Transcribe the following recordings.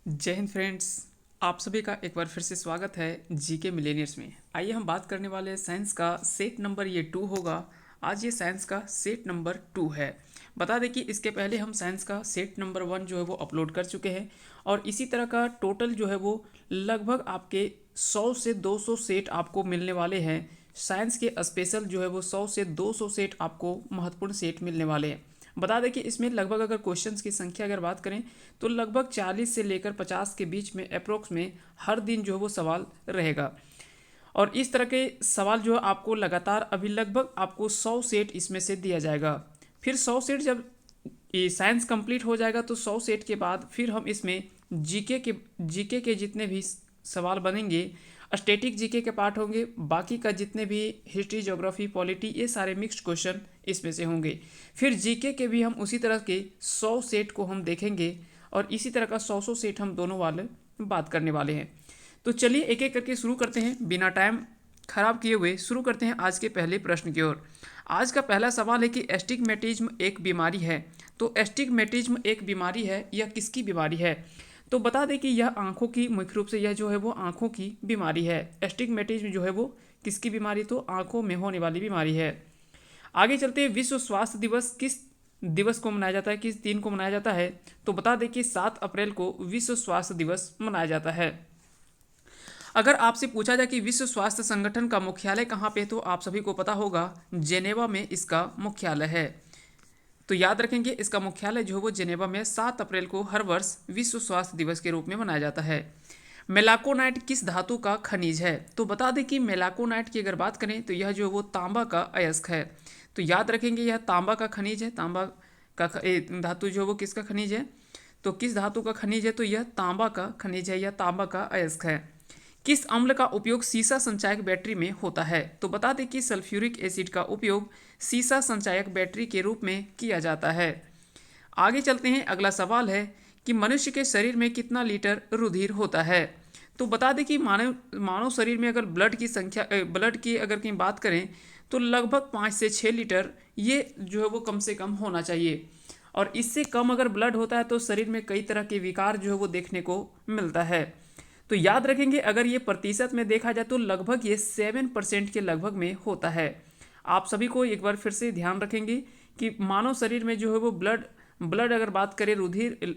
जय हिंद फ्रेंड्स। आप सभी का एक बार फिर से स्वागत है जीके मिलेनियर्स में। आइए हम बात करने वाले हैं साइंस का सेट नंबर ये 2 होगा। आज ये साइंस का सेट नंबर 2 है। बता दें कि इसके पहले हम साइंस का सेट नंबर 1 जो है वो अपलोड कर चुके हैं और इसी तरह का टोटल जो है वो लगभग आपके 100 से 200 सेट आपको मिलने वाले हैं। साइंस के स्पेशल जो है वो 100 से 200 सेट आपको महत्वपूर्ण सेट मिलने वाले हैं। बता दें कि इसमें लगभग अगर क्वेश्चंस की संख्या अगर बात करें तो लगभग 40 से लेकर 50 के बीच में अप्रोक्स में हर दिन जो है वो सवाल रहेगा। और इस तरह के सवाल जो है आपको लगातार अभी लगभग आपको 100 सेट इसमें से दिया जाएगा। फिर 100 सेट जब ये साइंस कंप्लीट हो जाएगा तो 100 सेट के बाद फिर हम इसमें जीके के जितने भी सवाल बनेंगे, स्टैटिक जीके के पार्ट होंगे, बाकी का जितने भी हिस्ट्री, ज्योग्राफी, पॉलिटी, ये सारे मिक्स्ड क्वेश्चन इसमें से होंगे। फिर जीके के भी हम उसी तरह के 100 सेट को हम देखेंगे और इसी तरह का 100 सेट हम दोनों वाले बात करने वाले हैं। तो चलिए एक एक करके शुरू करते हैं, बिना टाइम खराब किए हुए शुरू करते हैं आज के पहले प्रश्न की ओर। आज का पहला सवाल है कि एस्टिग्मेटिज्म एक बीमारी है। तो एस्टिग्मेटिज्म एक बीमारी है, यह किसकी बीमारी है? तो बता दें कि यह आंखों की, मुख्य रूप से यह जो है वो आंखों की बीमारी है। एस्टिग्मेटिज्म जो है वो किसकी बीमारी? तो आंखों में होने वाली बीमारी है। आगे चलते हैं, विश्व स्वास्थ्य दिवस किस दिवस को मनाया जाता है, किस दिन को मनाया जाता है? तो बता दें कि 7 अप्रैल को विश्व स्वास्थ्य दिवस मनाया जाता है। अगर आपसे पूछा जाए कि विश्व स्वास्थ्य संगठन का मुख्यालय कहाँ पे, तो आप सभी को पता होगा जेनेवा में इसका मुख्यालय है। तो याद रखेंगे इसका मुख्यालय जो है वो जेनेवा में 7 अप्रैल को हर वर्ष विश्व स्वास्थ्य दिवस के रूप में मनाया जाता है। मेलाकोनाइट किस धातु का खनिज है? तो बता दें कि मेलाकोनाइट की अगर बात करें तो यह जो है वो तांबा का अयस्क है। तो याद रखेंगे यह तांबा का खनिज है। तांबा का धातु जो है वो किसका खनिज है? तो किस धातु का खनिज है? तो यह तांबा का खनिज है, यह तांबा का अयस्क है। किस अम्ल का उपयोग सीसा संचायक बैटरी में होता है? तो बता दें कि सल्फ्यूरिक एसिड का उपयोग सीसा संचायक बैटरी के रूप में किया जाता है। आगे चलते हैं, अगला सवाल है कि मनुष्य के शरीर में कितना लीटर रुधिर होता है? तो बता दें कि मानव मानव शरीर में अगर ब्लड की अगर कहीं बात करें तो लगभग 5 से 6 लीटर ये जो है वो कम से कम होना चाहिए। और इससे कम अगर ब्लड होता है तो शरीर में कई तरह के विकार जो है वो देखने को मिलता है। तो याद रखेंगे अगर ये प्रतिशत में देखा जाए तो लगभग ये 7% के लगभग में होता है। आप सभी को एक बार फिर से ध्यान रखेंगे कि मानव शरीर में जो है वो ब्लड ब्लड अगर बात करें, रुधिर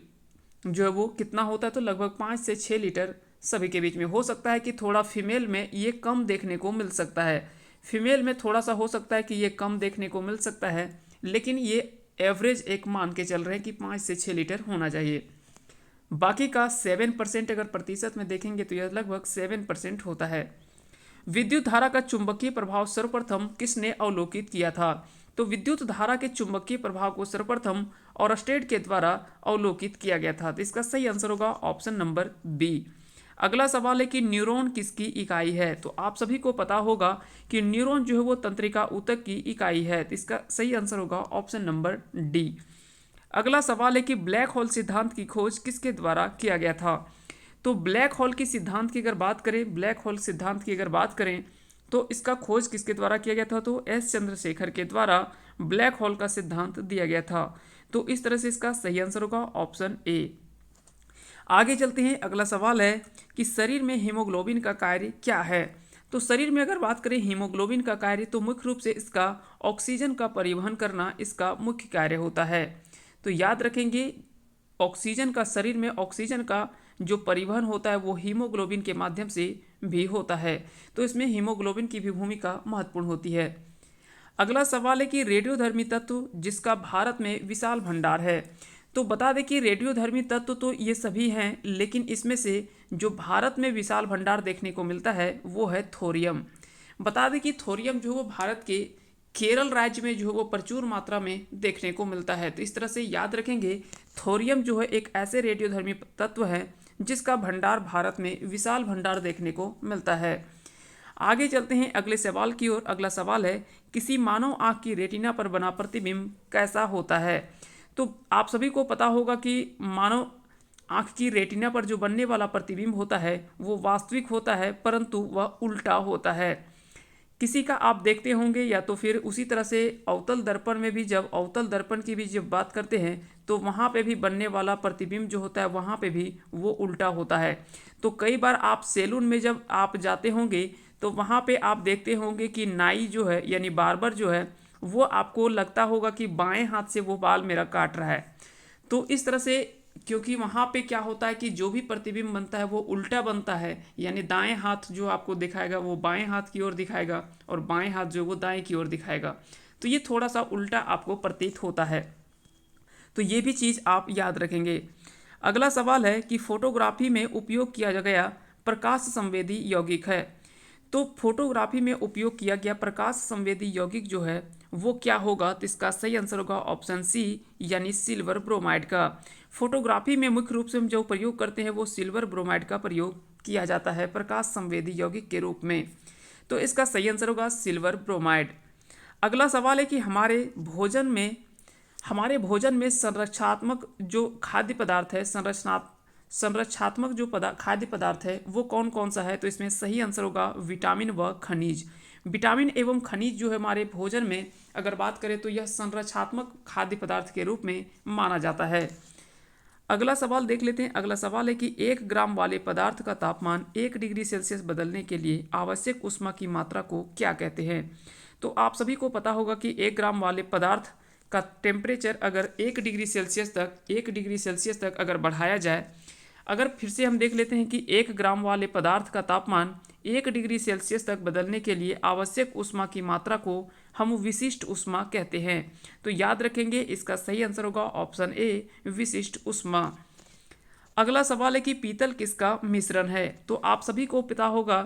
जो है वो कितना होता है, तो लगभग 5 से 6 लीटर सभी के बीच में। हो सकता है कि थोड़ा फीमेल में ये कम देखने को मिल सकता है, फीमेल में थोड़ा सा हो सकता है कि ये कम देखने को मिल सकता है, लेकिन ये एवरेज एक मान के चल रहे हैं कि 5 से 6 लीटर होना चाहिए। बाकी का 7% अगर प्रतिशत में देखेंगे तो यह लगभग 7% होता है। विद्युत धारा का चुंबकीय प्रभाव सर्वप्रथम किसने अवलोकित किया था? तो विद्युत धारा के चुंबकीय प्रभाव को सर्वप्रथम ऑरस्टेड के द्वारा अवलोकित किया गया था। तो इसका सही आंसर होगा ऑप्शन नंबर बी। अगला सवाल है कि न्यूरॉन किसकी इकाई है? तो आप सभी को पता होगा कि न्यूरॉन जो है वो तंत्रिका ऊतक की इकाई है। तो इसका सही आंसर होगा ऑप्शन नंबर डी। अगला सवाल है कि ब्लैक होल सिद्धांत की खोज किसके द्वारा किया गया था? तो ब्लैक होल की सिद्धांत की अगर बात करें, ब्लैक होल सिद्धांत की अगर बात करें तो इसका खोज किसके द्वारा किया गया था? तो एस चंद्रशेखर के द्वारा ब्लैक होल का सिद्धांत दिया गया था। तो इस तरह से इसका सही आंसर होगा ऑप्शन ए। आगे चलते हैं, अगला सवाल है कि शरीर में हीमोग्लोबिन का कार्य क्या है? तो शरीर में अगर बात करें हीमोग्लोबिन का कार्य तो मुख्य रूप से इसका ऑक्सीजन का परिवहन करना इसका मुख्य कार्य होता है। तो याद रखेंगे ऑक्सीजन का, शरीर में ऑक्सीजन का जो परिवहन होता है वो हीमोग्लोबिन के माध्यम से भी होता है। तो इसमें हीमोग्लोबिन की भी भूमिका महत्वपूर्ण होती है। अगला सवाल है कि रेडियोधर्मी तत्व जिसका भारत में विशाल भंडार है। तो बता दें कि रेडियोधर्मी तत्व तो ये सभी हैं, लेकिन इसमें से जो भारत में विशाल भंडार देखने को मिलता है वो है थोरियम। बता दें कि थोरियम जो है वो भारत के केरल राज्य में जो है वो प्रचुर मात्रा में देखने को मिलता है। तो इस तरह से याद रखेंगे थोरियम जो है एक ऐसे रेडियोधर्मी तत्व है जिसका भंडार भारत में विशाल भंडार देखने को मिलता है। आगे चलते हैं अगले सवाल की ओर। अगला सवाल है किसी मानव आंख की रेटिना पर बना प्रतिबिंब कैसा होता है? तो आप सभी को पता होगा कि मानव आंख की रेटिना पर जो बनने वाला प्रतिबिंब होता है वो वास्तविक होता है, परंतु वह उल्टा होता है। किसी का आप देखते होंगे, या तो फिर उसी तरह से अवतल दर्पण में भी, जब अवतल दर्पण की भी जब बात करते हैं तो वहाँ पे भी बनने वाला प्रतिबिंब जो होता है वहाँ पे भी वो उल्टा होता है। तो कई बार आप सैलून में जब आप जाते होंगे तो वहाँ पे आप देखते होंगे कि नाई जो है यानी बार्बर जो है वो आपको लगता होगा कि बाएं हाथ से वो बाल मेरा काट रहा है। तो इस तरह से, क्योंकि वहाँ पे क्या होता है कि जो भी प्रतिबिंब बनता है वो उल्टा बनता है, यानी दाएं हाथ जो आपको दिखाएगा वो बाएं हाथ की ओर दिखाएगा और बाएं हाथ जो वो दाएं की ओर दिखाएगा। तो ये थोड़ा सा उल्टा आपको प्रतीत होता है, तो ये भी चीज़ आप याद रखेंगे। अगला सवाल है कि फोटोग्राफी में उपयोग किया गया प्रकाश संवेदी यौगिक है। तो फोटोग्राफी में उपयोग किया गया प्रकाश संवेदी यौगिक जो है वो क्या होगा, तो इसका सही आंसर होगा ऑप्शन सी यानी सिल्वर ब्रोमाइड का। फोटोग्राफी में मुख्य रूप से हम जो प्रयोग करते हैं वो सिल्वर ब्रोमाइड का प्रयोग किया जाता है प्रकाश संवेदी यौगिक के रूप में। तो इसका सही आंसर होगा सिल्वर ब्रोमाइड। अगला सवाल है कि हमारे भोजन में संरक्षात्मक जो खाद्य पदार्थ है, संरक्षात्मक जो खाद्य पदार्थ है वो कौन कौन सा है, तो इसमें सही आंसर होगा विटामिन व खनिज। विटामिन एवं खनिज जो है हमारे भोजन में अगर बात करें तो यह संरक्षात्मक खाद्य पदार्थ के रूप में माना जाता है। अगला सवाल देख लेते हैं। अगला सवाल है कि 1 ग्राम वाले पदार्थ का तापमान 1 डिग्री सेल्सियस बदलने के लिए आवश्यक ऊष्मा की मात्रा को क्या कहते हैं। तो आप सभी को पता होगा कि 1 ग्राम वाले पदार्थ का टेम्परेचर अगर 1 डिग्री सेल्सियस तक अगर बढ़ाया जाए, अगर फिर से हम देख लेते हैं कि 1 ग्राम वाले पदार्थ का तापमान 1 डिग्री सेल्सियस तक बदलने के लिए आवश्यक ऊष्मा की मात्रा को हम विशिष्ट ऊष्मा कहते हैं। तो याद रखेंगे इसका सही आंसर होगा ऑप्शन ए विशिष्ट ऊष्मा। अगला सवाल है कि पीतल किसका मिश्रण है। तो आप सभी को पता होगा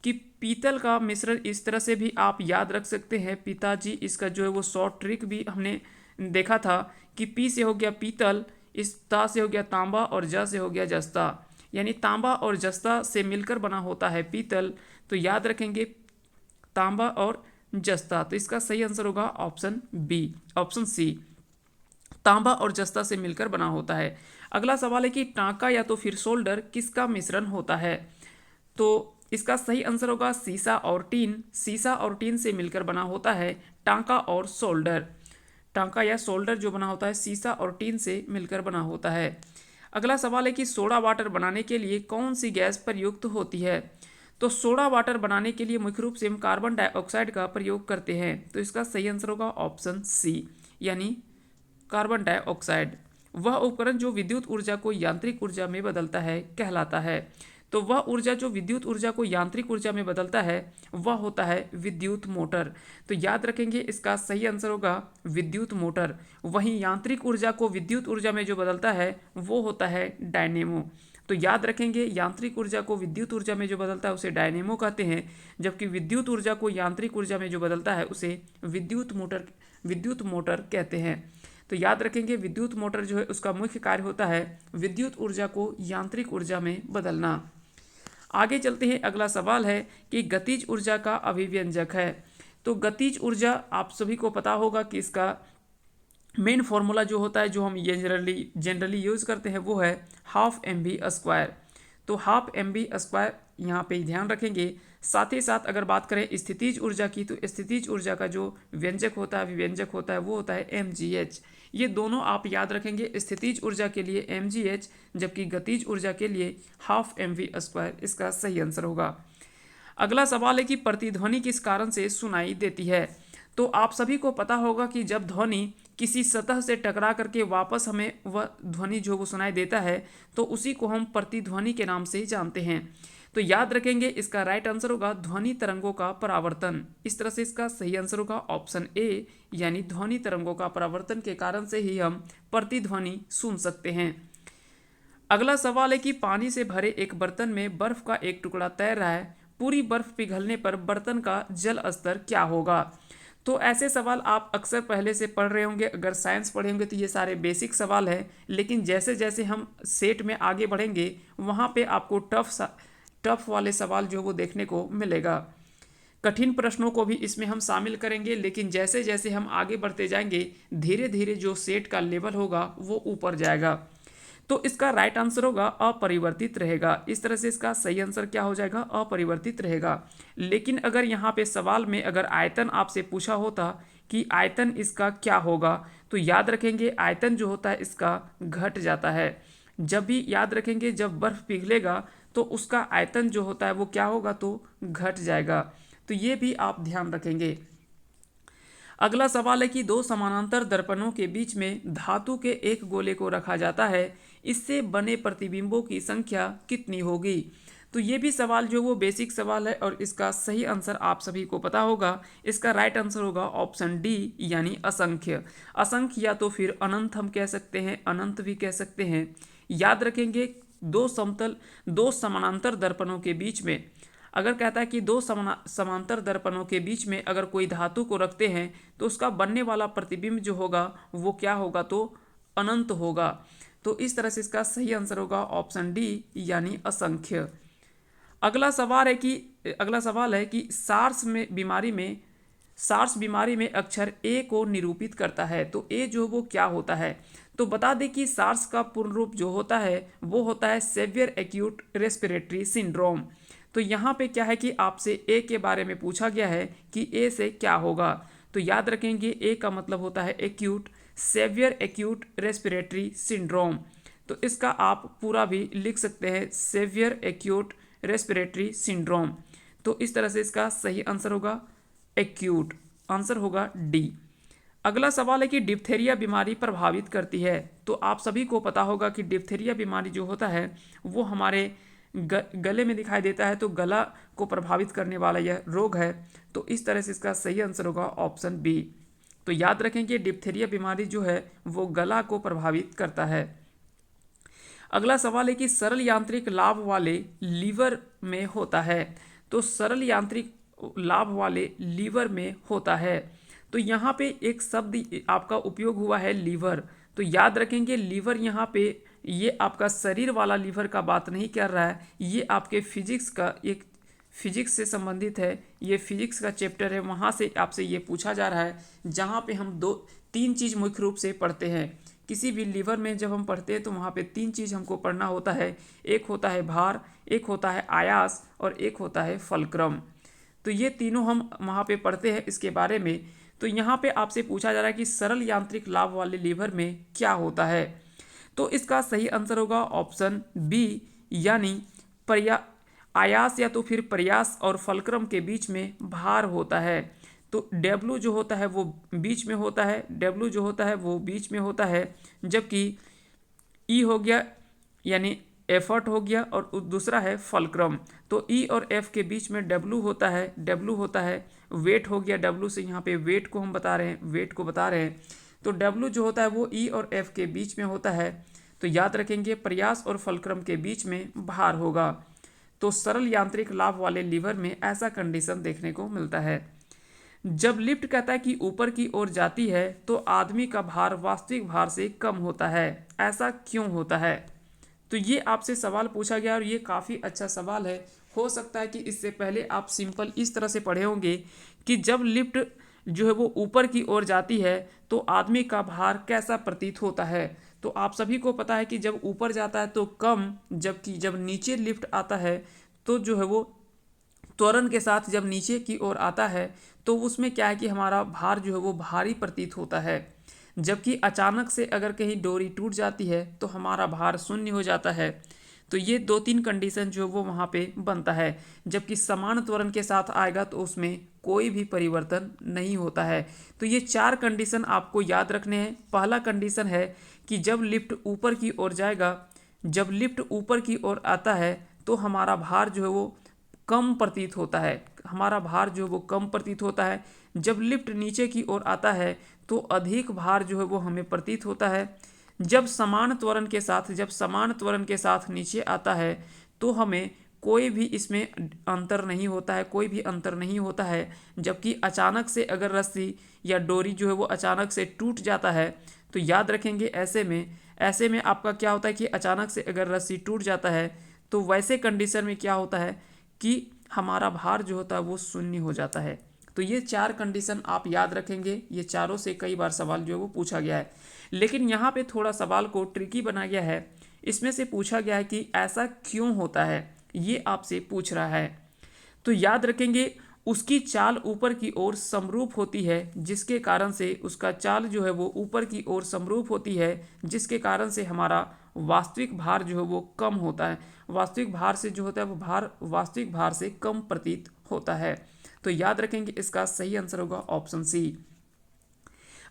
कि पीतल का मिश्रण इस तरह से भी आप याद रख सकते हैं। पिताजी इसका जो है वो शॉर्ट ट्रिक भी हमने देखा था कि पी से हो गया पीतल, इस ता से हो गया तांबा और ज से हो गया जस्ता, यानी तांबा और जस्ता से मिलकर बना होता है पीतल। तो याद रखेंगे तांबा और जस्ता। तो इसका सही आंसर होगा ऑप्शन सी, तांबा और जस्ता से मिलकर बना होता है। अगला सवाल है कि टांका या तो फिर सोल्डर किसका मिश्रण होता है। तो इसका सही आंसर होगा सीसा और टीन। सीसा और टीन से मिलकर बना होता है टांका और सोल्डर। टांका या सोल्डर जो बना होता है सीसा और टीन से मिलकर बना होता है। अगला सवाल है कि सोडा वाटर बनाने के लिए कौन सी गैस प्रयुक्त होती है। तो सोडा वाटर बनाने के लिए मुख्य रूप से हम कार्बन डाइऑक्साइड का प्रयोग करते हैं। तो इसका सही आंसर होगा ऑप्शन सी यानी कार्बन डाइऑक्साइड। वह उपकरण जो विद्युत ऊर्जा को यांत्रिक ऊर्जा में बदलता है कहलाता है। तो वह ऊर्जा जो विद्युत ऊर्जा को यांत्रिक ऊर्जा में बदलता है वह होता है विद्युत मोटर। तो याद रखेंगे इसका सही आंसर होगा विद्युत मोटर। वहीं यांत्रिक ऊर्जा को विद्युत ऊर्जा में जो बदलता है वो होता है डायनेमो। तो याद रखेंगे यांत्रिक ऊर्जा को विद्युत ऊर्जा में जो बदलता है उसे डायनेमो कहते हैं, जबकि विद्युत ऊर्जा को यांत्रिक ऊर्जा में जो बदलता है उसे विद्युत मोटर कहते हैं। तो याद रखेंगे विद्युत मोटर जो है उसका मुख्य कार्य होता है विद्युत ऊर्जा को यांत्रिक ऊर्जा में बदलना। आगे चलते हैं। अगला सवाल है कि गतिज ऊर्जा का अभिव्यंजक है। तो गतिज ऊर्जा आप सभी को पता होगा कि इसका मेन फॉर्मूला जो होता है जो हम जनरली यूज़ करते हैं वो है ½ mv²। तो ½ mv² यहाँ पे ध्यान रखेंगे। साथ ही साथ अगर बात करें स्थितिज ऊर्जा की, तो स्थितिज ऊर्जा का जो व्यंजक होता है अभिव्यंजक होता है वो होता है mgh। ये दोनों आप याद रखेंगे। स्थितिज ऊर्जा के लिए mgh, जबकि गतिज ऊर्जा के लिए ½ mv²। इसका सही आंसर होगा। अगला सवाल है कि प्रतिध्वनि किस कारण से सुनाई देती है। तो आप सभी को पता होगा कि जब ध्वनि किसी सतह से टकरा करके वापस हमें वह ध्वनि जो वो सुनाई देता है तो उसी को हम प्रतिध्वनि के नाम से जानते हैं। तो याद रखेंगे इसका राइट आंसर होगा ध्वनि तरंगों का परावर्तन। इस तरह से इसका सही आंसर होगा ऑप्शन ए यानी ध्वनि तरंगों का परावर्तन के कारण से ही हम प्रतिध्वनि सुन सकते हैं। अगला सवाल है कि पानी से भरे एक बर्तन में बर्फ का एक टुकड़ा तैर रहा है। पूरी बर्फ पिघलने पर बर्तन का जल स्तर क्या होगा। तो ऐसे सवाल आप अक्सर पहले से पढ़ रहे होंगे। अगर साइंस पढ़े होंगे तो ये सारे बेसिक सवाल हैं, लेकिन जैसे जैसे हम सेट में आगे बढ़ेंगे वहाँ पे आपको टफ वाले सवाल जो वो देखने को मिलेगा। कठिन प्रश्नों को भी इसमें हम शामिल करेंगे, लेकिन जैसे जैसे हम आगे बढ़ते जाएंगे धीरे धीरे जो सेट का लेवल होगा वो ऊपर जाएगा। तो इसका राइट आंसर होगा अपरिवर्तित रहेगा। इस तरह से इसका सही आंसर क्या हो जाएगा, अपरिवर्तित रहेगा। लेकिन अगर यहाँ पे सवाल में अगर आयतन आपसे पूछा होता कि आयतन इसका क्या होगा, तो याद रखेंगे आयतन जो होता है इसका घट जाता है। जब भी याद रखेंगे जब बर्फ पिघलेगा तो उसका आयतन जो होता है वो क्या होगा, तो घट जाएगा। तो ये भी आप ध्यान रखेंगे। अगला सवाल है कि दो समानांतर दर्पणों के बीच में धातु के एक गोले को रखा जाता है, इससे बने प्रतिबिंबों की संख्या कितनी होगी। तो ये भी सवाल जो वो बेसिक सवाल है और इसका सही आंसर आप सभी को पता होगा। इसका राइट आंसर होगा ऑप्शन डी यानी असंख्य। असंख्य या तो फिर अनंत हम कह सकते हैं, अनंत भी कह सकते हैं। याद रखेंगे दो समानांतर दर्पणों के बीच में अगर कहता है कि दो समांतर दर्पणों के बीच में अगर कोई धातु को रखते हैं तो उसका बनने वाला प्रतिबिंब जो होगा वो क्या होगा, तो अनंत होगा। तो इस तरह से इसका सही आंसर होगा ऑप्शन डी यानी असंख्य। अगला सवाल है कि सार्स बीमारी में अक्षर ए को निरूपित करता है। तो ए जो वो क्या होता है, तो बता दें कि सार्स का पूर्ण रूप जो होता है वो होता है सेवियर एक्यूट रेस्पिरेटरी सिंड्रोम। तो यहाँ पे क्या है कि आपसे ए के बारे में पूछा गया है कि ए से क्या होगा। तो याद रखेंगे ए का मतलब होता है acute, severe acute respiratory syndrome. तो इसका आप पूरा भी लिख सकते हैं, सेवियर एक्यूट रेस्पिरेटरी सिंड्रोम। तो इस तरह से इसका सही आंसर होगा एक्यूट, आंसर होगा डी। अगला सवाल है कि डिप्थेरिया बीमारी प्रभावित करती है। तो आप सभी को पता होगा कि डिप्थेरिया बीमारी जो होता है वो हमारे गले में दिखाई देता है, तो गला को प्रभावित करने वाला यह रोग है। तो इस तरह से इसका सही आंसर होगा ऑप्शन बी। तो याद रखेंगे डिप्थेरिया बीमारी जो है वो गला को प्रभावित करता है। अगला सवाल है कि सरल यांत्रिक लाभ वाले लीवर में होता है। तो सरल यांत्रिक लाभ वाले लीवर में होता है। तो यहाँ पे एक शब्द आपका उपयोग हुआ है लीवर। तो याद रखेंगे लीवर यहाँ पे ये आपका शरीर वाला लीवर का बात नहीं कर रहा है, ये आपके फिजिक्स से संबंधित है। ये फिजिक्स का चैप्टर है, वहाँ से आपसे ये पूछा जा रहा है, जहाँ पे हम तीन चीज़ मुख्य रूप से पढ़ते हैं। किसी भी लीवर में जब हम पढ़ते हैं तो वहाँ पे तीन चीज़ हमको पढ़ना होता है। एक होता है भार, एक होता है आयास और एक होता है फलक्रम। तो ये तीनों हम वहाँ पे पढ़ते हैं इसके बारे में। तो यहाँ पे आपसे पूछा जा रहा है कि सरल यांत्रिक लाभ वाले लीवर में क्या होता है। तो इसका सही आंसर होगा ऑप्शन बी यानी आयास या तो फिर प्रयास और फलक्रम के बीच में भार होता है। तो डब्ल्यू जो होता है वो बीच में होता है, डब्ल्यू जो होता है वो बीच में होता है, जबकि ई हो गया यानी एफर्ट हो गया और दूसरा है फलक्रम। तो ई और एफ के बीच में डब्ल्यू होता है, वेट हो गया, डब्ल्यू से यहाँ पे वेट को हम बता रहे हैं, वेट को बता रहे हैं। तो डब्ल्यू जो होता है वो ई और एफ के बीच में होता है। तो याद रखेंगे प्रयास और फलक्रम के बीच में भार होगा। तो सरल यांत्रिक लाभ वाले लीवर में ऐसा कंडीशन देखने को मिलता है। जब लिफ्ट कहता है कि ऊपर की ओर जाती है तो आदमी का भार वास्तविक भार से कम होता है, ऐसा क्यों होता है। तो ये आपसे सवाल पूछा गया और ये काफ़ी अच्छा सवाल है। हो सकता है कि इससे पहले आप सिंपल इस तरह से पढ़े होंगे कि जब लिफ्ट जो है वो ऊपर की ओर जाती है तो आदमी का भार कैसा प्रतीत होता है। तो आप सभी को पता है कि जब ऊपर जाता है तो कम, जबकि जब नीचे लिफ्ट आता है तो जो है वो त्वरण के साथ जब नीचे की ओर आता है तो उसमें क्या है कि हमारा भार जो है वो भारी प्रतीत होता है। जबकि अचानक से अगर कहीं डोरी टूट जाती है तो हमारा भार शून्य हो जाता है। तो ये दो तीन कंडीशन जो वो वहाँ पे बनता है। जबकि समान त्वरण के साथ आएगा तो उसमें कोई भी परिवर्तन नहीं होता है। तो ये चार कंडीशन आपको याद रखने हैं। पहला कंडीशन है कि जब लिफ्ट ऊपर की ओर जाएगा, जब लिफ्ट ऊपर की ओर आता है तो हमारा भार जो है वो कम प्रतीत होता है, हमारा भार जो है वो कम प्रतीत होता है। जब लिफ्ट नीचे की ओर आता है तो अधिक भार जो है वो हमें प्रतीत होता है। जब समान त्वरण के साथ नीचे आता है तो हमें कोई भी इसमें अंतर नहीं होता है, कोई भी अंतर नहीं होता है। जबकि अचानक से अगर रस्सी या डोरी जो है वो अचानक से टूट जाता है तो याद रखेंगे ऐसे में आपका क्या होता है कि अचानक से अगर रस्सी टूट जाता है तो वैसे कंडीशन में क्या होता है कि हमारा भार जो होता है वो शून्य हो जाता है। तो ये चार कंडीशन आप याद रखेंगे। ये चारों से कई बार सवाल जो है वो पूछा गया है, लेकिन यहाँ पे थोड़ा सवाल को ट्रिकी बना गया है। इसमें से पूछा गया है कि ऐसा क्यों होता है, ये आपसे पूछ रहा है। तो याद रखेंगे उसकी चाल ऊपर की ओर समरूप होती है, जिसके कारण से उसका चाल जो है वो ऊपर की ओर समरूप होती है, जिसके कारण से हमारा वास्तविक भार जो है वो कम होता है। वास्तविक भार से जो होता है वो भार वास्तविक भार से कम प्रतीत होता है। तो याद रखेंगे इसका सही आंसर होगा ऑप्शन सी।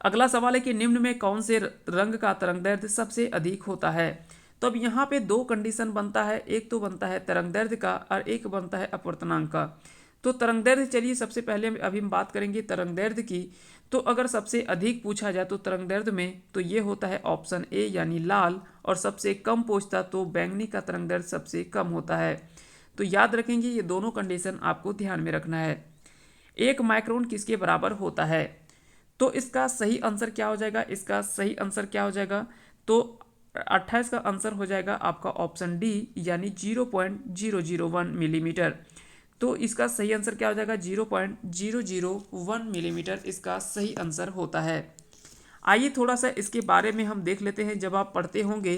अगला सवाल है कि निम्न में कौन से रंग का तरंगदैर्ध्य सबसे अधिक होता है। तो अब यहाँ पे दो कंडीशन बनता है, एक तो बनता है तरंगदैर्ध्य का और एक बनता है अपवर्तनांक का। तो तरंगदैर्ध्य, चलिए सबसे पहले अभी हम बात करेंगे तरंगदैर्ध्य की। तो अगर सबसे अधिक पूछा जाए तो तरंगदैर्ध्य में तो ये होता है ऑप्शन ए यानी लाल, और सबसे कम पूछता तो बैंगनी का तरंगदैर्ध्य सबसे कम होता है। तो याद रखेंगे ये दोनों कंडीशन आपको ध्यान में रखना है। 1 माइक्रोन किसके बराबर होता है। तो इसका सही आंसर क्या हो जाएगा, इसका सही आंसर क्या हो जाएगा, तो 28 का आंसर हो जाएगा आपका ऑप्शन डी यानी 0.001 मिलीमीटर। तो इसका सही आंसर क्या हो जाएगा, 0.001 मिलीमीटर इसका सही आंसर होता है। आइए थोड़ा सा इसके बारे में हम देख लेते हैं। जब आप पढ़ते होंगे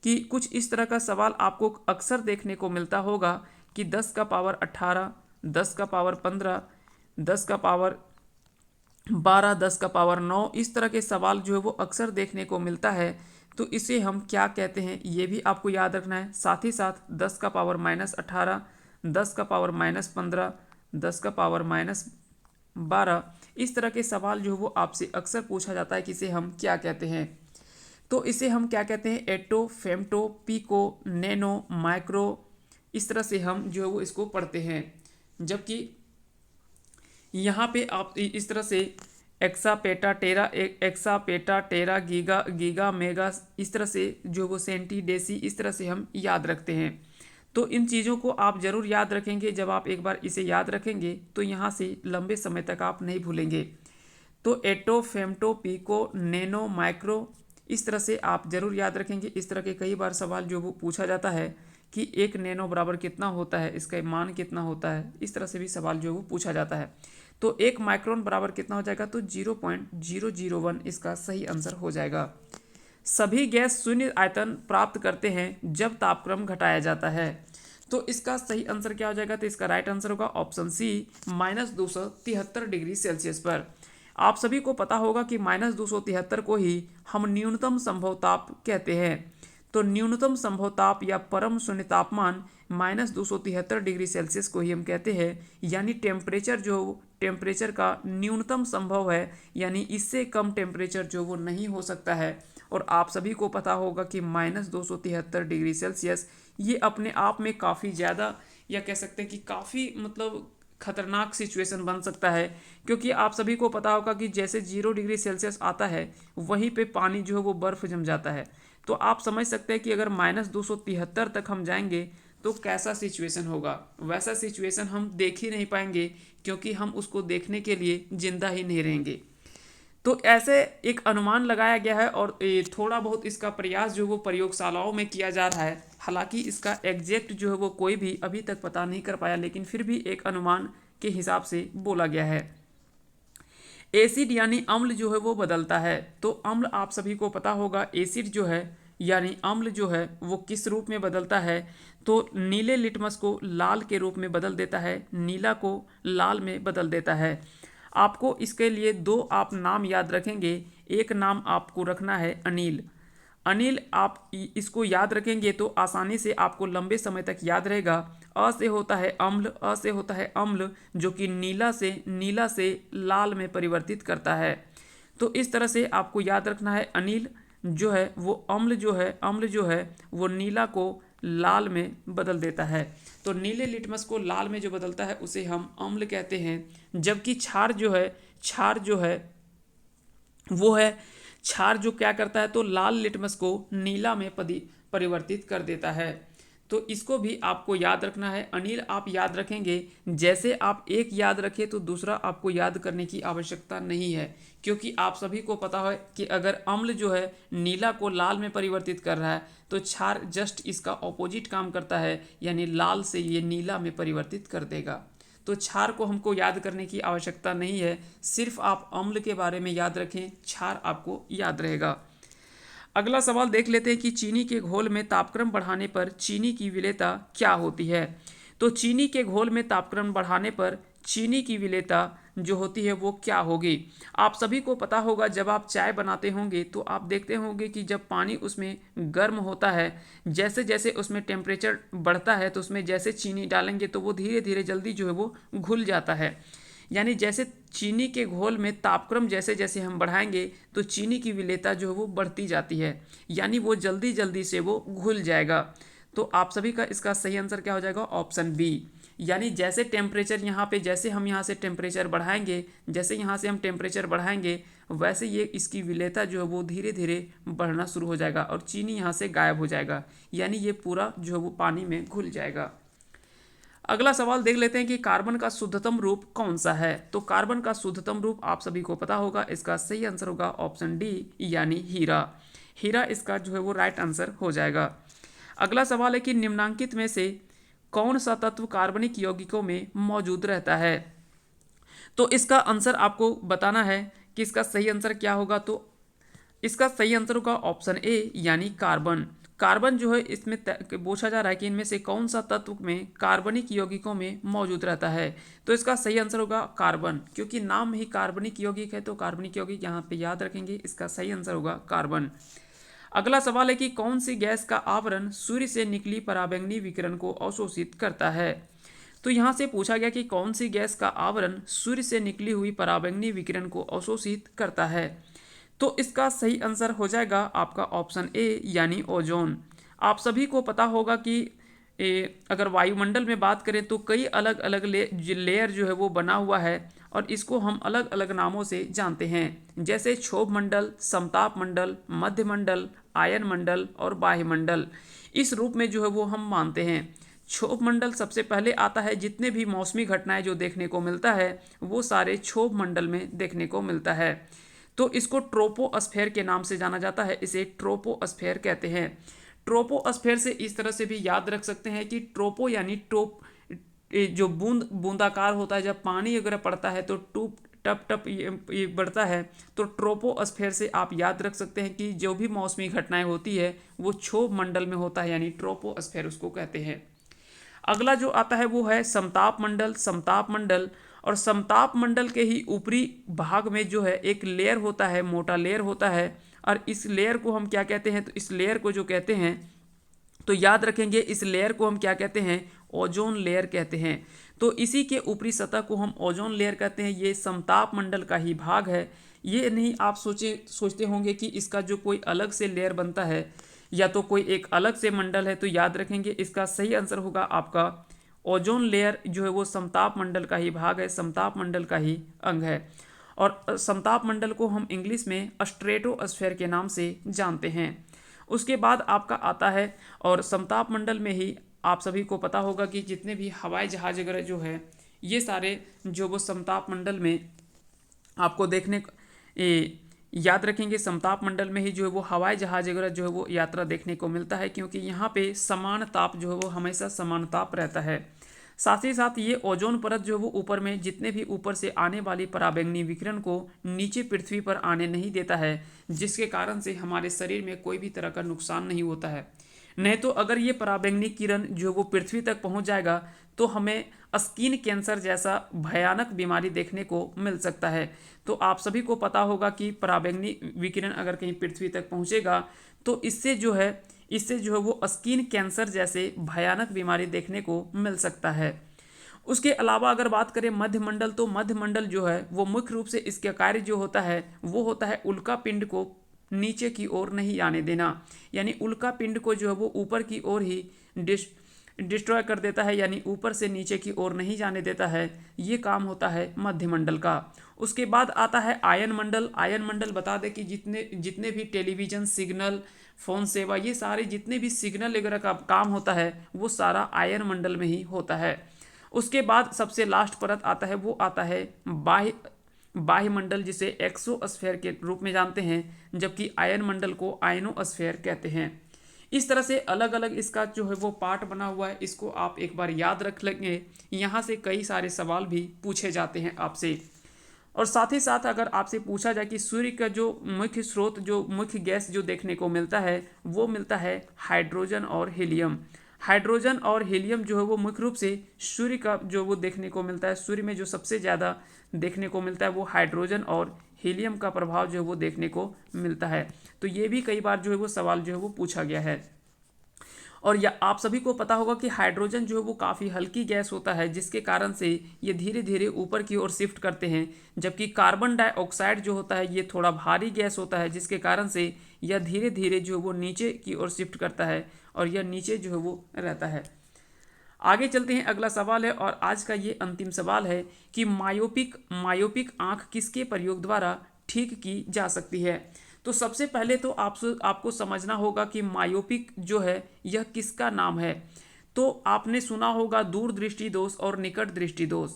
कि कुछ इस तरह का सवाल आपको अक्सर देखने को मिलता होगा कि 10 का पावर 18, 10 का पावर 15, 10 का पावर 12, 10 का पावर 9, इस तरह के सवाल जो है वो अक्सर देखने को मिलता है। तो इसे हम क्या कहते हैं ये भी आपको याद रखना है। साथ ही साथ 10 का पावर -18, 10 का पावर -15, 10 का पावर -12, इस तरह के सवाल जो है वो आपसे अक्सर पूछा जाता है कि इसे हम क्या कहते हैं। तो इसे हम क्या कहते हैं, एटो, फेमटो, पीको, नैनो, माइक्रो, इस तरह से हम जो है वो इसको पढ़ते हैं। जबकि यहाँ पे आप इस तरह से एक्सापेटा टेरा, एक्सापेटा टेरा, गीगा, गीगा मेगा, इस तरह से जो वो सेंटी, डेसी, इस तरह से हम याद रखते हैं। तो इन चीज़ों को आप ज़रूर याद रखेंगे। जब आप एक बार इसे याद रखेंगे तो यहाँ से लंबे समय तक आप नहीं भूलेंगे। तो एटो, फेमटो, पीको, नैनो, माइक्रो, इस तरह से आप ज़रूर याद रखेंगे। इस तरह के कई बार सवाल जो वो पूछा जाता है कि 1 नैनो बराबर कितना होता है, इसका मान कितना होता है, इस तरह से भी सवाल जो है वो पूछा जाता है। तो 1 माइक्रोन बराबर कितना हो जाएगा, तो 0.001 इसका सही आंसर हो जाएगा। सभी गैस शून्य आयतन प्राप्त करते हैं जब तापक्रम घटाया जाता है। तो इसका सही आंसर क्या हो जाएगा, तो इसका राइट आंसर होगा ऑप्शन सी -273 डिग्री सेल्सियस पर। आप सभी को पता होगा कि -273 को ही हम न्यूनतम संभव ताप कहते हैं। तो न्यूनतम संभव ताप या परम शून्य तापमान -273 डिग्री सेल्सियस को ही हम कहते हैं। यानी टेम्परेचर जो टेम्परेचर का न्यूनतम संभव है, यानी इससे कम टेम्परेचर जो वो नहीं हो सकता है। और आप सभी को पता होगा कि -273 डिग्री सेल्सियस ये अपने आप में काफ़ी ज़्यादा, या कह सकते हैं कि काफ़ी मतलब खतरनाक सिचुएशन बन सकता है। क्योंकि आप सभी को पता होगा कि जैसे 0 डिग्री सेल्सियस आता है वहीं पे पानी जो है वो बर्फ़ जम जाता है। तो आप समझ सकते हैं कि अगर -273 तक हम जाएंगे तो कैसा सिचुएशन होगा। वैसा सिचुएशन हम देख ही नहीं पाएंगे, क्योंकि हम उसको देखने के लिए जिंदा ही नहीं रहेंगे। तो ऐसे एक अनुमान लगाया गया है, और थोड़ा बहुत इसका प्रयास जो वो प्रयोगशालाओं में किया जा रहा है। हालांकि इसका एग्जैक्ट जो है वो कोई भी अभी तक पता नहीं कर पाया, लेकिन फिर भी एक अनुमान के हिसाब से बोला गया है। एसिड यानी अम्ल जो है वो बदलता है। तो अम्ल आप सभी को पता होगा, एसिड जो है यानी अम्ल जो है वो किस रूप में बदलता है, तो नीले लिटमस को लाल के रूप में बदल देता है, नीला को लाल में बदल देता है। आपको इसके लिए दो आप नाम याद रखेंगे। एक नाम आपको रखना है अनिल। अनिल, आप इसको याद रखेंगे तो आसानी से आपको लंबे समय तक याद रहेगा। अ से होता है अम्ल, अ से होता है अम्ल, जो कि नीला से लाल में परिवर्तित करता है। तो इस तरह से आपको याद रखना है। अनिल जो है वो अम्ल जो है वो नीला को लाल में बदल देता है। तो नीले लिटमस को लाल में जो बदलता है उसे हम अम्ल कहते हैं। जबकि क्षार जो है वो है, क्षार जो क्या करता है, तो लाल लिटमस को नीला में परिवर्तित कर देता है। तो इसको भी आपको याद रखना है। अनिल आप याद रखेंगे, जैसे आप एक याद रखें तो दूसरा आपको याद करने की आवश्यकता नहीं है। क्योंकि आप सभी को पता है कि अगर अम्ल जो है नीला को लाल में परिवर्तित कर रहा है, तो क्षार जस्ट इसका ऑपोजिट काम करता है, यानी लाल से ये नीला में परिवर्तित कर देगा। तो क्षार को हमको याद करने की आवश्यकता नहीं है, सिर्फ आप अम्ल के बारे में याद रखें, क्षार आपको याद रहेगा। अगला सवाल देख लेते हैं कि चीनी के घोल में तापक्रम बढ़ाने पर चीनी की विलेयता क्या होती है। तो चीनी के घोल में तापक्रम बढ़ाने पर चीनी की विलेयता जो होती है वो क्या होगी। आप सभी को पता होगा, जब आप चाय बनाते होंगे तो आप देखते होंगे कि जब पानी उसमें गर्म होता है, जैसे जैसे उसमें टेम्परेचर बढ़ता है तो उसमें जैसे चीनी डालेंगे तो वो धीरे धीरे जल्दी जो है वो घुल जाता है। यानी जैसे चीनी के घोल में तापक्रम जैसे जैसे हम बढ़ाएंगे तो चीनी की विलेयता जो है वो बढ़ती जाती है, यानी वो जल्दी जल्दी से वो घुल जाएगा। तो आप सभी का इसका सही आंसर क्या हो जाएगा, ऑप्शन बी। यानी जैसे टेम्परेचर यहाँ पे, जैसे हम यहाँ से टेम्परेचर बढ़ाएंगे, जैसे यहाँ से हम टेम्परेचर बढ़ाएंगे वैसे ये इसकी विलेयता जो है वो धीरे धीरे बढ़ना शुरू हो जाएगा और चीनी यहाँ से गायब हो जाएगा, यानी ये पूरा जो है वो पानी में घुल जाएगा। अगला सवाल देख लेते हैं कि कार्बन का शुद्धतम रूप कौन सा है। तो कार्बन का शुद्धतम रूप आप सभी को पता होगा, इसका सही आंसर होगा ऑप्शन डी, यानी हीरा। हीरा इसका जो है वो राइट आंसर हो जाएगा। अगला सवाल है कि निम्नांकित में से कौन सा तत्व कार्बनिक यौगिकों में मौजूद रहता है। तो इसका आंसर आपको बताना है कि इसका सही आंसर क्या होगा। तो इसका सही आंसर होगा ऑप्शन ए, यानी कार्बन। कार्बन जो है इसमें पूछा जा रहा है कि इनमें से कौन सा तत्व में कार्बनिक यौगिकों में मौजूद रहता है। तो इसका सही आंसर होगा कार्बन, क्योंकि नाम ही कार्बनिक यौगिक है तो कार्बनिक यौगिक यहाँ पे याद रखेंगे, इसका सही आंसर होगा कार्बन। अगला सवाल है कि कौन सी गैस का आवरण सूर्य से निकली पराबैंगनी विकिरण को अवशोषित करता है। तो यहाँ से पूछा गया कि कौन सी गैस का आवरण सूर्य से निकली हुई पराबैंगनी विकिरण को अवशोषित करता है। तो इसका सही आंसर हो जाएगा आपका ऑप्शन ए, यानी ओजोन। आप सभी को पता होगा कि अगर वायुमंडल में बात करें तो कई अलग अलग लेयर जो है वो बना हुआ है और इसको हम अलग अलग नामों से जानते हैं, जैसे क्षोभ मंडल, समताप मंडल, मध्य मंडल, आयन मंडल और बाह्य मंडल। इस रूप में जो है वो हम मानते हैं। क्षोभ मंडल सबसे पहले आता है, जितने भी मौसमी घटनाएं जो देखने को मिलता है वो सारे क्षोभ मंडल में देखने को मिलता है। तो इसको ट्रोपोस्फेयर के नाम से जाना जाता है, इसे ट्रोपोस्फेयर कहते हैं। ट्रोपोस्फेयर से इस तरह से भी याद रख सकते हैं कि ट्रोपो यानी टोप, जो बूंदाकार होता है, जब पानी अगर पड़ता है तो टूप टप टप ये बढ़ता है। तो ट्रोपोस्फेयर से आप याद रख सकते हैं कि जो भी मौसमी घटनाएं होती है वो क्षोभ मंडल में होता है, यानी ट्रोपोस्फेयर उसको कहते हैं। अगला जो आता है वो है समताप मंडल। समताप मंडल, और समताप मंडल के ही ऊपरी भाग में जो है एक लेयर होता है, मोटा लेयर होता है, और इस लेयर को हम क्या कहते हैं। तो इस लेयर को जो कहते हैं, तो याद रखेंगे इस लेयर को हम क्या कहते हैं, ओजोन लेयर कहते हैं। तो इसी के ऊपरी सतह को हम ओजोन लेयर कहते हैं। ये समताप मंडल का ही भाग है। ये नहीं आप सोचते होंगे कि इसका जो कोई अलग से लेयर बनता है या तो कोई एक अलग से मंडल है। तो याद रखेंगे इसका सही आंसर होगा आपका ओजोन लेयर जो है वो समताप मंडल का ही भाग है, समताप मंडल का ही अंग है। और समताप मंडल को हम इंग्लिश में स्ट्रेटोस्फेयर के नाम से जानते हैं। उसके बाद आपका आता है, और समताप मंडल में ही आप सभी को पता होगा कि जितने भी हवाई जहाज वगैरह जो है ये सारे जो वो समताप मंडल में आपको देखने याद रखेंगे, समताप मंडल में ही जो है वो हवाई जहाज वगैरह जो है वो यात्रा देखने को मिलता है, क्योंकि यहाँ पे समान ताप जो है वो हमेशा समान ताप रहता है। साथ ही साथ ये ओजोन परत जो है वो ऊपर में जितने भी ऊपर से आने वाली पराबैंगनी विकिरण को नीचे पृथ्वी पर आने नहीं देता है, जिसके कारण से हमारे शरीर में कोई भी तरह का नुकसान नहीं होता है। नहीं तो अगर ये पराबैंगनी किरण जो वो पृथ्वी तक पहुंच जाएगा तो हमें स्किन कैंसर जैसा भयानक बीमारी देखने को मिल सकता है। तो आप सभी को पता होगा कि पराबैंगनी विकिरण अगर कहीं पृथ्वी तक पहुंचेगा तो इससे जो है वो स्किन कैंसर जैसे भयानक बीमारी देखने को मिल सकता है। उसके अलावा अगर बात करें मध्यमंडल, तो मध्यमंडल जो है वो मुख्य रूप से इसका कार्य जो होता है वो होता है उल्का पिंड को नीचे की ओर नहीं आने देना, यानी उल्का पिंड को जो है वो ऊपर की ओर ही डिस्ट्रॉय कर देता है, यानी ऊपर से नीचे की ओर नहीं जाने देता है। ये काम होता है मध्यमंडल का। उसके बाद आता है आयन मंडल। आयन मंडल बता दें कि जितने भी टेलीविज़न सिग्नल, फ़ोन सेवा, ये सारे जितने भी सिग्नल वगैरह का काम होता है वो सारा आयन मंडल में ही होता है। उसके बाद सबसे लास्ट परत आता है वो आता है बाह्य मंडल, जिसे एक्सोस्फेयर के रूप में जानते हैं, जबकि आयन मंडल को आयनोस्फेयर कहते हैं। इस तरह से अलग अलग इसका जो है वो पार्ट बना हुआ है, इसको आप एक बार याद रख लेंगे। यहाँ से कई सारे सवाल भी पूछे जाते हैं आपसे। और साथ ही साथ अगर आपसे पूछा जाए कि सूर्य का जो मुख्य स्रोत, जो मुख्य गैस जो देखने को मिलता है वो मिलता है हाइड्रोजन और हीलियम। हाइड्रोजन और हीलियम जो है वो मुख्य रूप से सूर्य का जो वो देखने को मिलता है, सूर्य में जो सबसे ज़्यादा देखने को मिलता है वो हाइड्रोजन और हीलियम का प्रभाव जो है वो देखने को मिलता है। तो ये भी कई बार जो है वो सवाल जो है वो पूछा गया है। और या आप सभी को पता होगा कि हाइड्रोजन जो है वो काफ़ी हल्की गैस होता है, जिसके कारण से ये धीरे धीरे ऊपर की ओर शिफ्ट करते हैं, जबकि कार्बन डाइऑक्साइड जो होता है ये थोड़ा भारी गैस होता है, जिसके कारण से यह धीरे धीरे जो है वो नीचे की ओर शिफ्ट करता है और यह नीचे जो है वो रहता है। आगे चलते हैं, अगला सवाल है और आज का ये अंतिम सवाल है कि मायोपिक मायोपिक आंख किसके प्रयोग द्वारा ठीक की जा सकती है। तो सबसे पहले तो आपको समझना होगा कि मायोपिक जो है यह किसका नाम है। तो आपने सुना होगा दूरदृष्टि दोष और निकट दृष्टि दोष।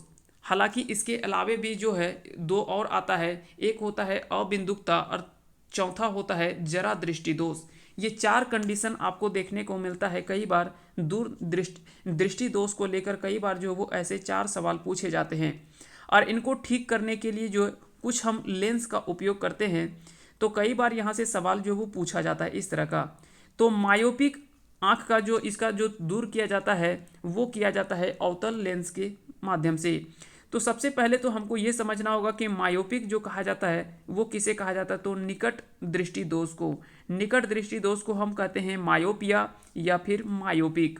हालांकि इसके अलावे भी जो है दो और आता है, एक होता है अबिंदुकता और चौथा होता है जरा दृष्टि दोष। ये चार कंडीशन आपको देखने को मिलता है कई बार। दृष्टि दोष को लेकर कई बार जो वो ऐसे चार सवाल पूछे जाते हैं और इनको ठीक करने के लिए जो कुछ हम लेंस का उपयोग करते हैं। तो कई बार यहाँ से सवाल जो वो पूछा जाता है इस तरह का। तो मायोपिक आँख का जो इसका जो दूर किया जाता है वो किया जाता है अवतल लेंस के माध्यम से। तो सबसे पहले तो हमको ये समझना होगा कि मायोपिक जो कहा जाता है वो किसे कहा जाता है। तो निकट दृष्टि दोष को, निकट दृष्टि दोष को हम कहते हैं मायोपिया या फिर मायोपिक।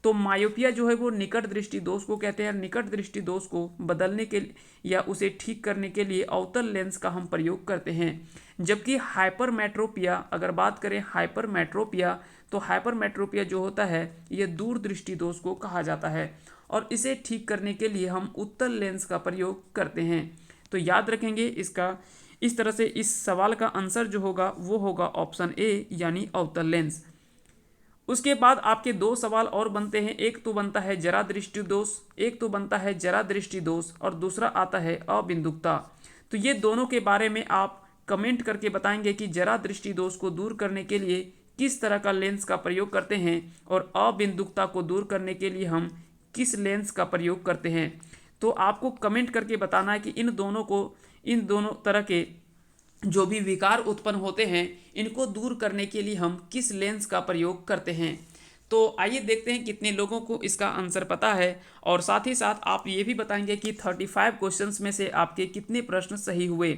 तो मायोपिया जो है वो निकट दृष्टि दोष को कहते हैं। निकट दृष्टि दोष को बदलने के या उसे ठीक करने के लिए अवतल लेंस का हम प्रयोग करते हैं। जबकि हाइपरमेट्रोपिया, अगर बात करें हाइपरमेट्रोपिया, तो हाइपरमेट्रोपिया जो होता है यह दूर दृष्टि दोष को कहा जाता है और इसे ठीक करने के लिए हम उत्तल लेंस का प्रयोग करते हैं। तो याद रखेंगे इसका, इस तरह से इस सवाल का आंसर जो होगा वो होगा ऑप्शन ए यानी अवतल लेंस। उसके बाद आपके दो सवाल और बनते हैं, एक तो बनता है जरा दृष्टि दोष, एक तो बनता है जरा दृष्टि दोष और दूसरा आता है अबिंदुकता। तो ये दोनों के बारे में आप कमेंट करके बताएंगे कि जरा दृष्टि दोष को दूर करने के लिए किस तरह का लेंस का प्रयोग करते हैं और अबिंदुकता को दूर करने के लिए हम किस लेंस का प्रयोग करते हैं। तो आपको कमेंट करके बताना है कि इन दोनों तरह के जो भी विकार उत्पन्न होते हैं इनको दूर करने के लिए हम किस लेंस का प्रयोग करते हैं। तो आइए देखते हैं कितने लोगों को इसका आंसर पता है और साथ ही साथ आप ये भी बताएंगे कि 35 क्वेश्चंस में से आपके कितने प्रश्न सही हुए,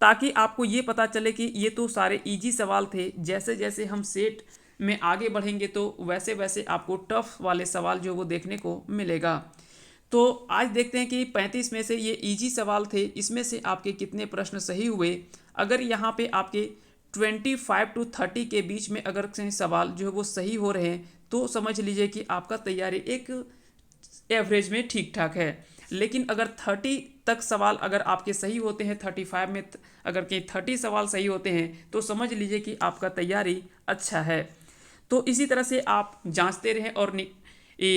ताकि आपको ये पता चले कि ये तो सारे इजी सवाल थे। जैसे जैसे हम सेट में आगे बढ़ेंगे तो वैसे वैसे आपको टफ वाले सवाल जो वो देखने को मिलेगा। तो आज देखते हैं कि 35 में से ये इजी सवाल थे, इसमें से आपके कितने प्रश्न सही हुए। अगर यहाँ पे आपके 25 to 30 के बीच में अगर से सवाल जो है वो सही हो रहे हैं तो समझ लीजिए कि आपका तैयारी एक एवरेज में ठीक ठाक है। लेकिन अगर 30 तक सवाल अगर आपके सही होते हैं, 35 में अगर के 30 सवाल सही होते हैं तो समझ लीजिए कि आपका तैयारी अच्छा है। तो इसी तरह से आप जांचते रहें और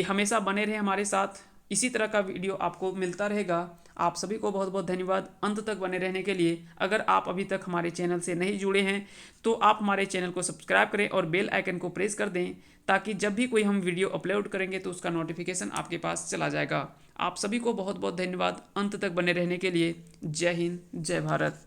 हमेशा बने रहें हमारे साथ। इसी तरह का वीडियो आपको मिलता रहेगा। आप सभी को बहुत बहुत धन्यवाद अंत तक बने रहने के लिए। अगर आप अभी तक हमारे चैनल से नहीं जुड़े हैं तो आप हमारे चैनल को सब्सक्राइब करें और बेल आइकन को प्रेस कर दें, ताकि जब भी कोई हम वीडियो अपलोड करेंगे तो उसका नोटिफिकेशन आपके पास चला जाएगा। आप सभी को बहुत बहुत धन्यवाद अंत तक बने रहने के लिए। जय हिंद, जय भारत।